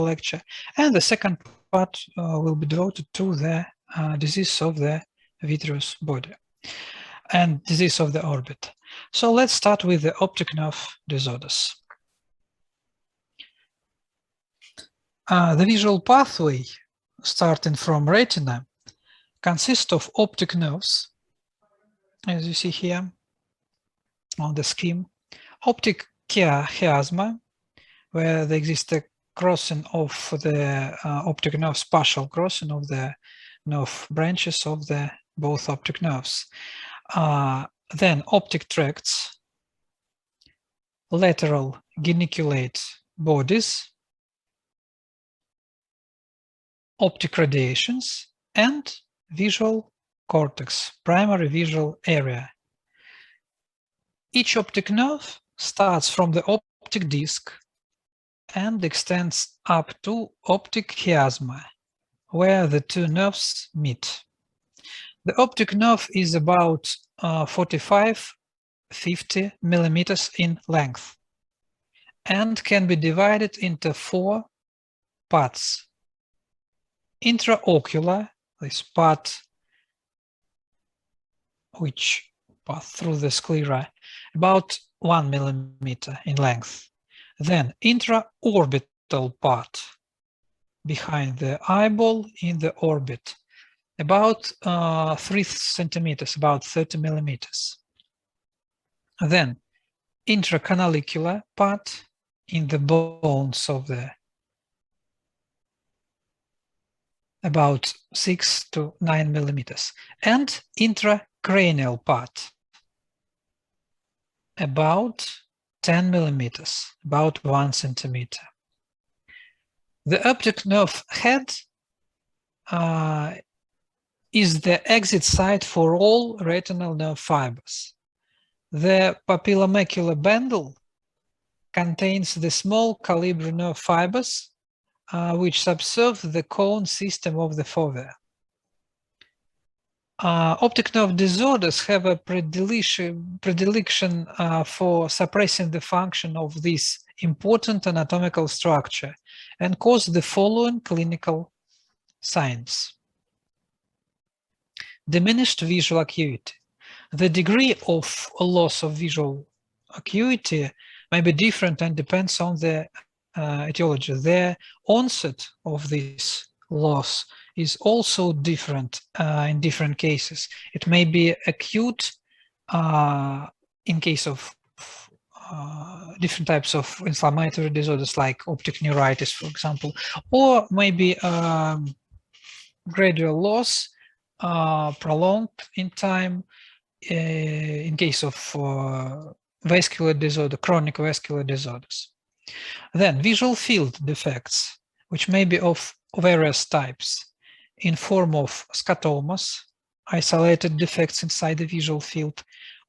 lecture. And the second part will be devoted to the disease of the vitreous body and disease of the orbit. So let's start with the optic nerve disorders. The visual pathway starting from retina consists of optic nerves, as you see here on the scheme, optic chiasma, where there exists a crossing of the optic nerves, partial crossing of the nerve branches of the both optic nerves. Then optic tracts, lateral geniculate bodies, optic radiations, and visual cortex, primary visual area. Each optic nerve starts from the optic disc and extends up to optic chiasma, where the two nerves meet. The optic nerve is about 45–50 millimeters in length and can be divided into 4 parts. Intraocular, this part which pass through the sclera, about 1 millimeter in length. Then intraorbital part, behind the eyeball in the orbit, about 3 centimeters, about 30 millimeters. Then intracanalicular part in the bones of the about 6 to 9 millimeters, and intracranial part about 10 millimeters, about 1 centimeter. The optic nerve head is the exit site for all retinal nerve fibers. The papillomacular bundle contains the small calibre nerve fibers which subserve the cone system of the fovea. Optic nerve disorders have a predilection for suppressing the function of this important anatomical structure and cause the following clinical signs. Diminished visual acuity. The degree of loss of visual acuity may be different and depends on the etiology. The onset of this loss is also different in different cases. It may be acute in case of different types of inflammatory disorders like optic neuritis, for example, or maybe gradual loss, prolonged in time in case of vascular disorder, chronic vascular disorders. Then visual field defects, which may be of various types, in form of scotomas, isolated defects inside the visual field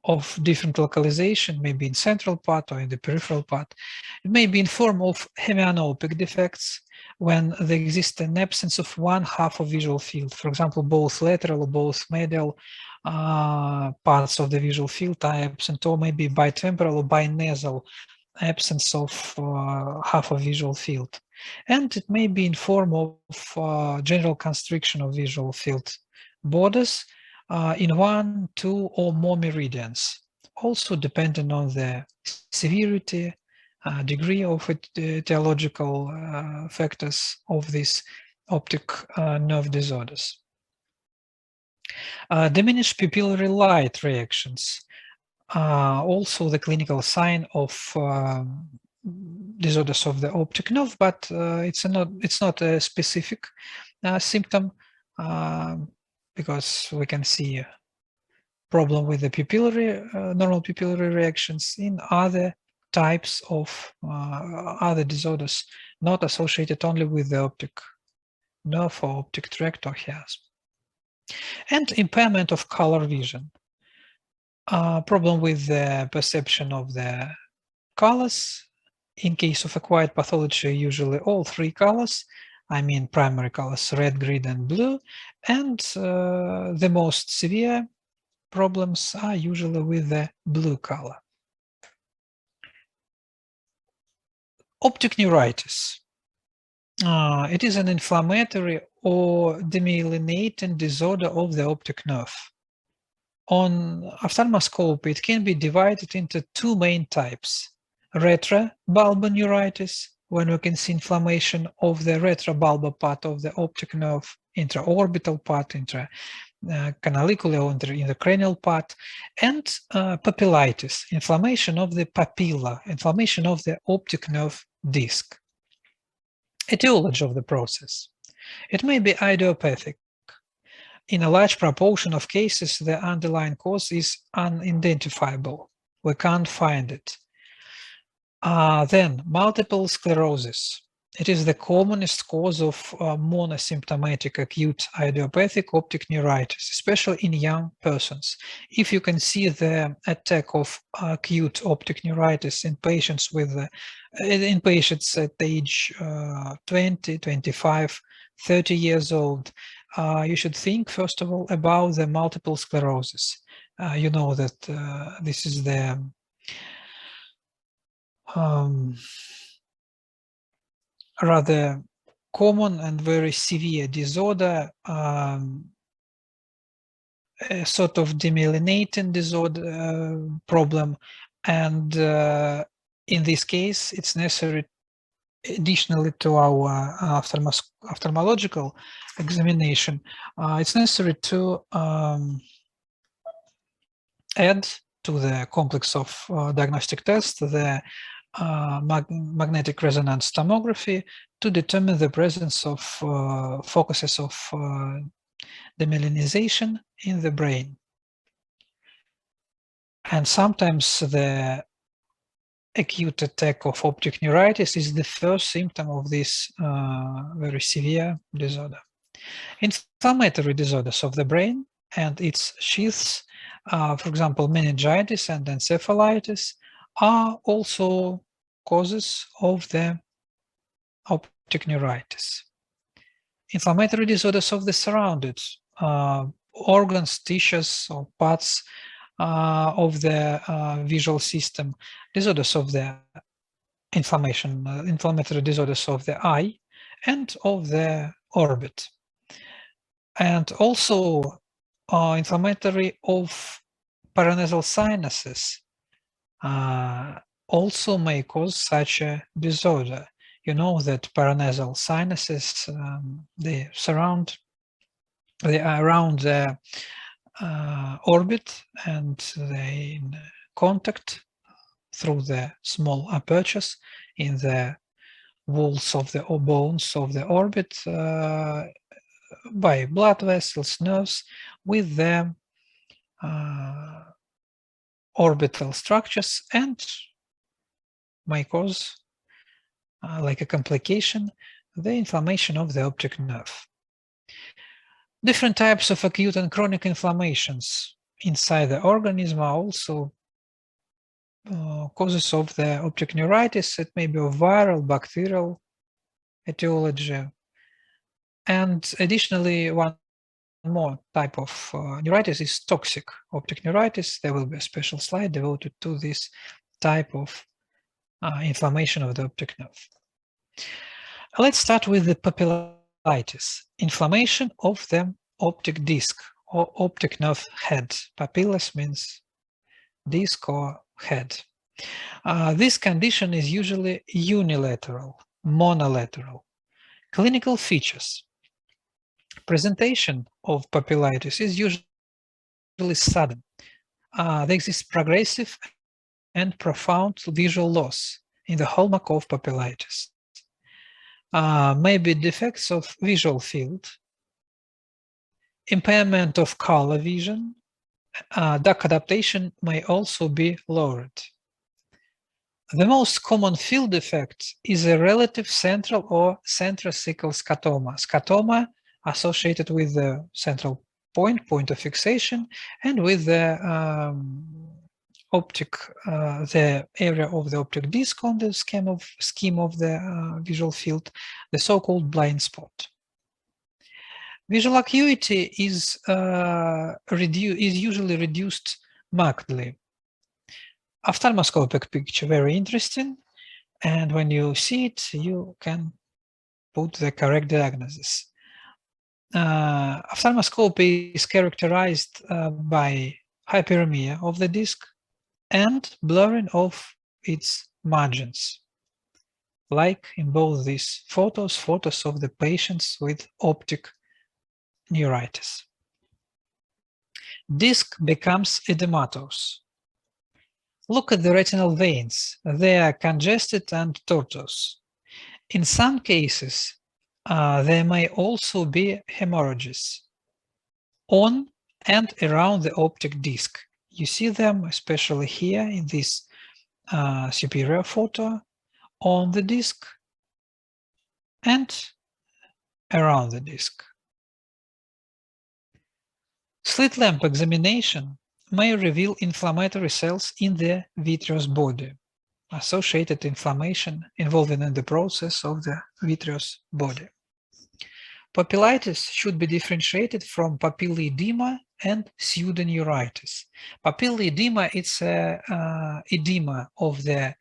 of different localization, maybe in central part or in the peripheral part. It may be in form of hemianopic defects, when there exists an absence of 1/2 of visual field. For example, both lateral or both medial parts of the visual field are absent, or maybe bitemporal or binasal absence of half of visual field. And it may be in form of general constriction of visual field borders in 1, 2, or more meridians, also depending on the severity, degree of etiological factors of these optic nerve disorders. Diminished pupillary light reactions, also the clinical sign of disorders of the optic nerve, but it's not a specific symptom because we can see a problem with the pupillary normal pupillary reactions in other types of other disorders not associated only with the optic nerve or optic tract or chiasm. And impairment of color vision. Problem with the perception of the colors. In case of acquired pathology, usually all 3 colors, I mean primary colors, red, green, and blue, and the most severe problems are usually with the blue color. Optic neuritis. It is an inflammatory or demyelinating disorder of the optic nerve. On ophthalmoscope, it can be divided into two main types: retrobulbar neuritis, when we can see inflammation of the retrobulbar part of the optic nerve, intraorbital part, canalicular or in the cranial part, and papillitis, inflammation of the papilla, inflammation of the optic nerve disc. Etiology of the process. It may be idiopathic. In a large proportion of cases, the underlying cause is unidentifiable. We can't find it. Then, multiple sclerosis. It is the commonest cause of monosymptomatic acute idiopathic optic neuritis, especially in young persons. If you can see the attack of acute optic neuritis in patients in patients at age 20, 25, 30 years old, you should think first of all about the multiple sclerosis. You know that this is the rather common and very severe disorder, a sort of demyelinating disorder problem, and in this case, it's necessary, additionally to our ophthalmological examination, it's necessary to add to the complex of diagnostic tests the magnetic resonance tomography to determine the presence of focuses of demyelinization in the brain. And sometimes the acute attack of optic neuritis is the first symptom of this very severe disorder. Inflammatory disorders of the brain and its sheaths, for example, meningitis and encephalitis, are also causes of the optic neuritis. Inflammatory disorders of the surrounded organs, tissues, or parts of the visual system, disorders of the inflammatory disorders of the eye and of the orbit. And also inflammatory of paranasal sinuses also may cause such a disorder. You know that paranasal sinuses, they are around the orbit, and they in contact through the small apertures in the walls of the bones of the orbit by blood vessels, nerves, with the orbital structures, and may cause, like a complication, the inflammation of the optic nerve. Different types of acute and chronic inflammations inside the organism are also causes of the optic neuritis. It may be of viral, bacterial etiology. And additionally, one more type of neuritis is toxic optic neuritis. There will be a special slide devoted to this type of inflammation of the optic nerve. Let's start with the papillitis, inflammation of the optic disc or optic nerve head. Papillus means disc or head. This condition is usually unilateral, monolateral. Clinical features. Presentation of papillitis is usually sudden. There exists progressive and profound visual loss in the hallmark of papillitis. Maybe defects of visual field, impairment of color vision, dark adaptation may also be lowered. The most common field defect is a relative central or centrocecal scotoma. Scotoma associated with the central point of fixation, and with the optic, the area of the optic disc on the scheme of the visual field, the so-called blind spot. Visual acuity is usually reduced markedly. Ophthalmoscopic picture, very interesting, and when you see it, you can put the correct diagnosis. Ophthalmoscopy is characterized by hyperemia of the disc and blurring of its margins, like in both these photos of the patients with optic neuritis. Disc becomes edematous. Look at the retinal veins. They are congested and tortuous. In some cases, there may also be hemorrhages on and around the optic disc. You see them especially here in this superior photo on the disc and around the disc. Slit lamp examination may reveal inflammatory cells in the vitreous body, associated inflammation involving in the process of the vitreous body. Papillitis should be differentiated from papillary edema and pseudoneuritis. Papillary edema is edema of the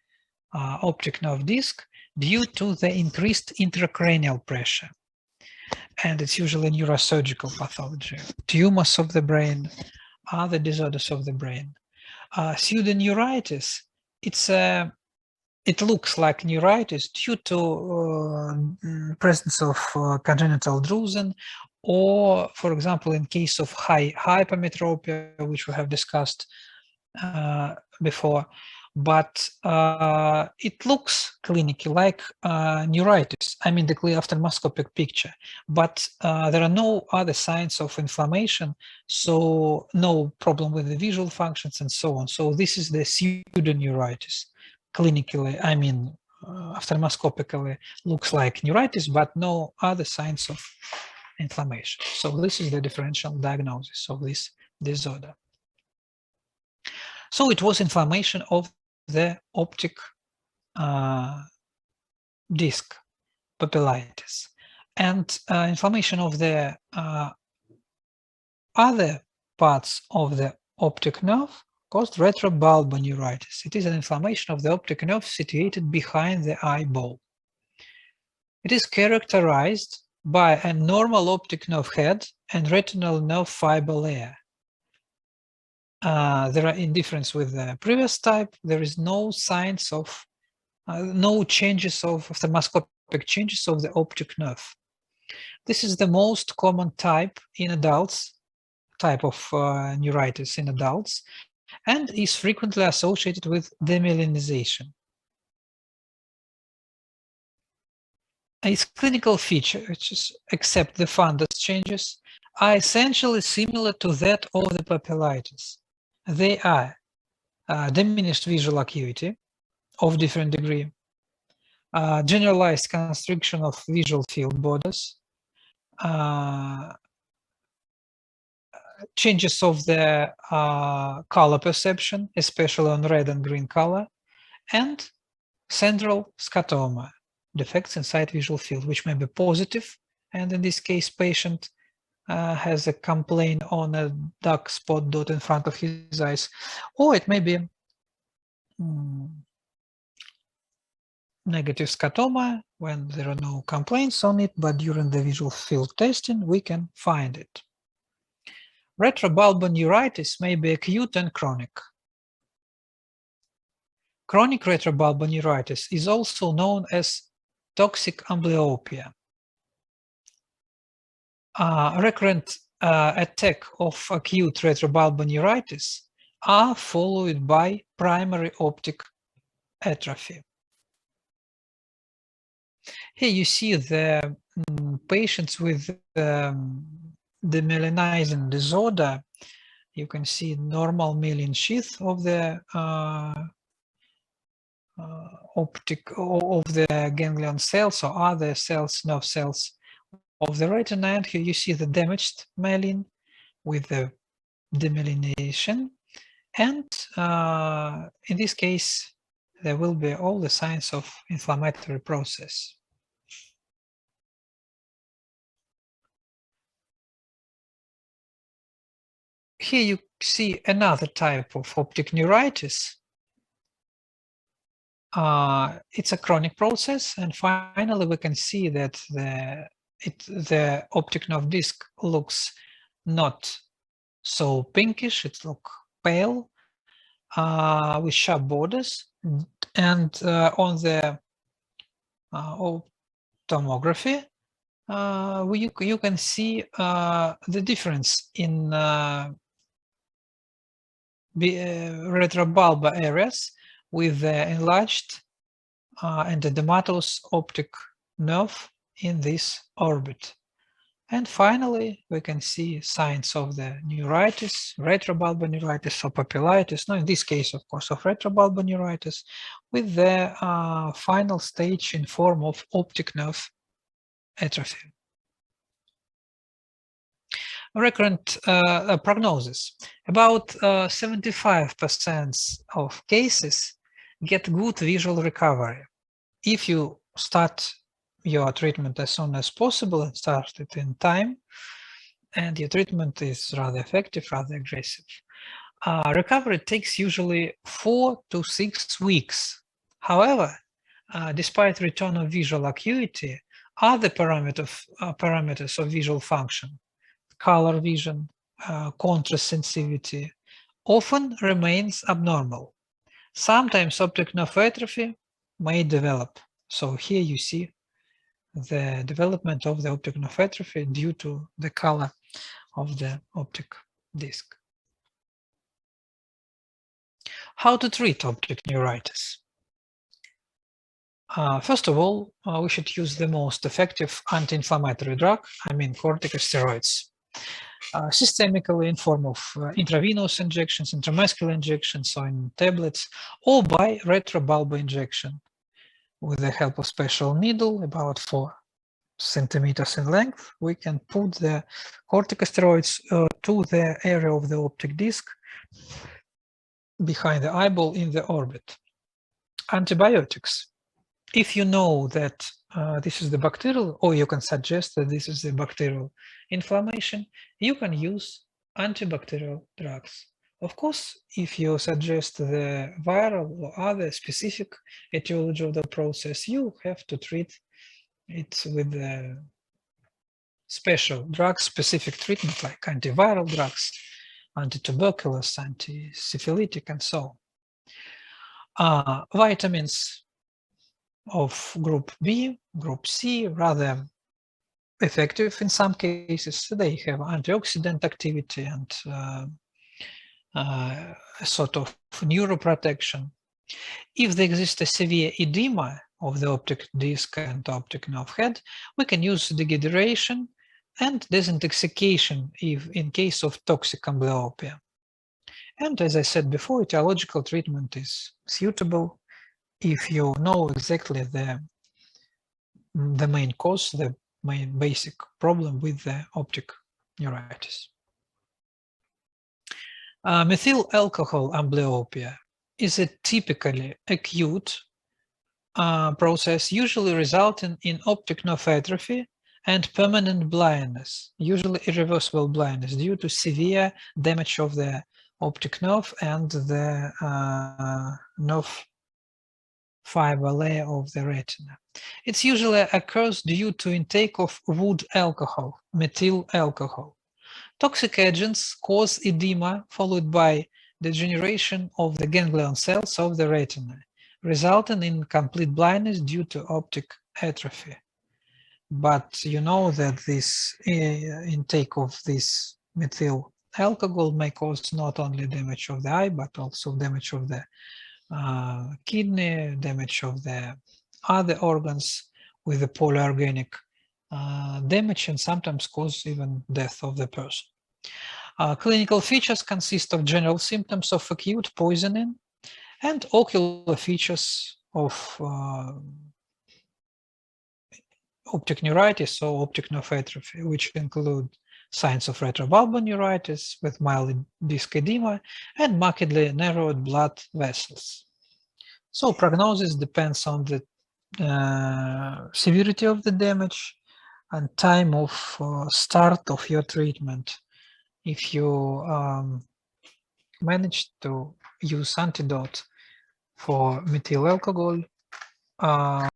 optic nerve disc due to the increased intracranial pressure. And it's usually neurosurgical pathology. Tumors of the brain, other disorders of the brain. Pseudoneuritis, it looks like neuritis due to presence of congenital drusen, or, for example, in case of high hypermetropia, which we have discussed before. But it looks clinically like neuritis, I mean the clear ophthalmoscopic picture, but there are no other signs of inflammation, so no problem with the visual functions and so on. So this is the pseudoneuritis. Clinically, I mean ophthalmoscopically looks like neuritis, but no other signs of inflammation. So this is the differential diagnosis of this disorder. So it was inflammation of the optic disc, papillitis, and inflammation of the other parts of the optic nerve caused retrobulbar neuritis. It is an inflammation of the optic nerve situated behind the eyeball. It is characterized by a normal optic nerve head and retinal nerve fiber layer. There are, in difference with the previous type, there is no signs of, no changes of ophthalmoscopic changes of the optic nerve. This is the most common type in adults, type of neuritis in adults, and is frequently associated with demyelinization. Its clinical features, except the fundus changes, are essentially similar to that of the papillitis. They are diminished visual acuity of different degree, generalized constriction of visual field borders, changes of the color perception, especially on red and green color, and central scotoma, defects inside visual field, which may be positive, and in this case, patient has a complaint on a dark spot dot in front of his eyes, or it may be negative scotoma when there are no complaints on it, but during the visual field testing, we can find it. Retrobulbar neuritis may be acute and chronic. Chronic retrobulbar neuritis is also known as toxic amblyopia. Recurrent attack of acute retrobulbar neuritis are followed by primary optic atrophy. Here you see the patients with demyelinizing disorder. You can see normal myelin sheath of the optic of the ganglion cells or other cells, nerve cells of the retina, and here you see the damaged myelin with the demyelination, and in this case there will be all the signs of inflammatory process. Here you see another type of optic neuritis, It's a chronic process, and finally we can see that the optic nerve disc looks not so pinkish, it looks pale with sharp borders, and on the ophthalmography you can see the difference in retrobulbar areas with the enlarged and edematous optic nerve in this orbit. And finally, we can see signs of the neuritis, retrobulbar neuritis or papillitis, no, in this case, of course, of retrobulbar neuritis, with the final stage in form of optic nerve atrophy. Recurrent prognosis. About 75% of cases get good visual recovery if you start your treatment as soon as possible and start it in time, and your treatment is rather effective, rather aggressive. Recovery takes usually 4 to 6 weeks. However, despite return of visual acuity, other parameters of visual function, color vision, contrast sensitivity, often remains abnormal. Sometimes optic nerve atrophy may develop. So here you see the development of the optic nerve atrophy due to the color of the optic disc. How to treat optic neuritis? First of all, we should use the most effective anti-inflammatory drug, I mean corticosteroids. Systemically in form of intravenous injections, intramuscular injections, or in tablets, or by retrobulbar injection with the help of special needle about 4 centimeters in length. We can put the corticosteroids to the area of the optic disc behind the eyeball in the orbit. Antibiotics. If you know that this is the bacterial, or you can suggest that this is the bacterial inflammation, you can use antibacterial drugs. Of course, if you suggest the viral or other specific etiology of the process, you have to treat it with the special drug-specific treatment like antiviral drugs, antituberculous, anti-syphilitic, and so on. Vitamins of group B, group C, rather effective in some cases. They have antioxidant activity and a sort of neuroprotection. If there exists a severe edema of the optic disc and optic nerve head, we can use dehydration and desintoxication if in case of toxic amblyopia. And as I said before, etiological treatment is suitable if you know exactly the main cause, the main basic problem with the optic neuritis. Methyl alcohol amblyopia is a typically acute process, usually resulting in optic nerve atrophy and permanent blindness, usually irreversible blindness due to severe damage of the optic nerve and the nerve fiber layer of the retina. It usually occurs due to intake of wood alcohol, methyl alcohol. Toxic agents cause edema followed by degeneration of the ganglion cells of the retina, resulting in complete blindness due to optic atrophy. But you know that this intake of this methyl alcohol may cause not only damage of the eye, but also damage of the kidney, damage of the other organs with the polyorganic damage, and sometimes cause even death of the person. Clinical features consist of general symptoms of acute poisoning and ocular features of optic neuritis or optic nerve atrophy, which include signs of retrobulbar neuritis with mild disc edema and markedly narrowed blood vessels. So prognosis depends on the severity of the damage and time of start of your treatment. If you manage to use antidote for methyl alcohol,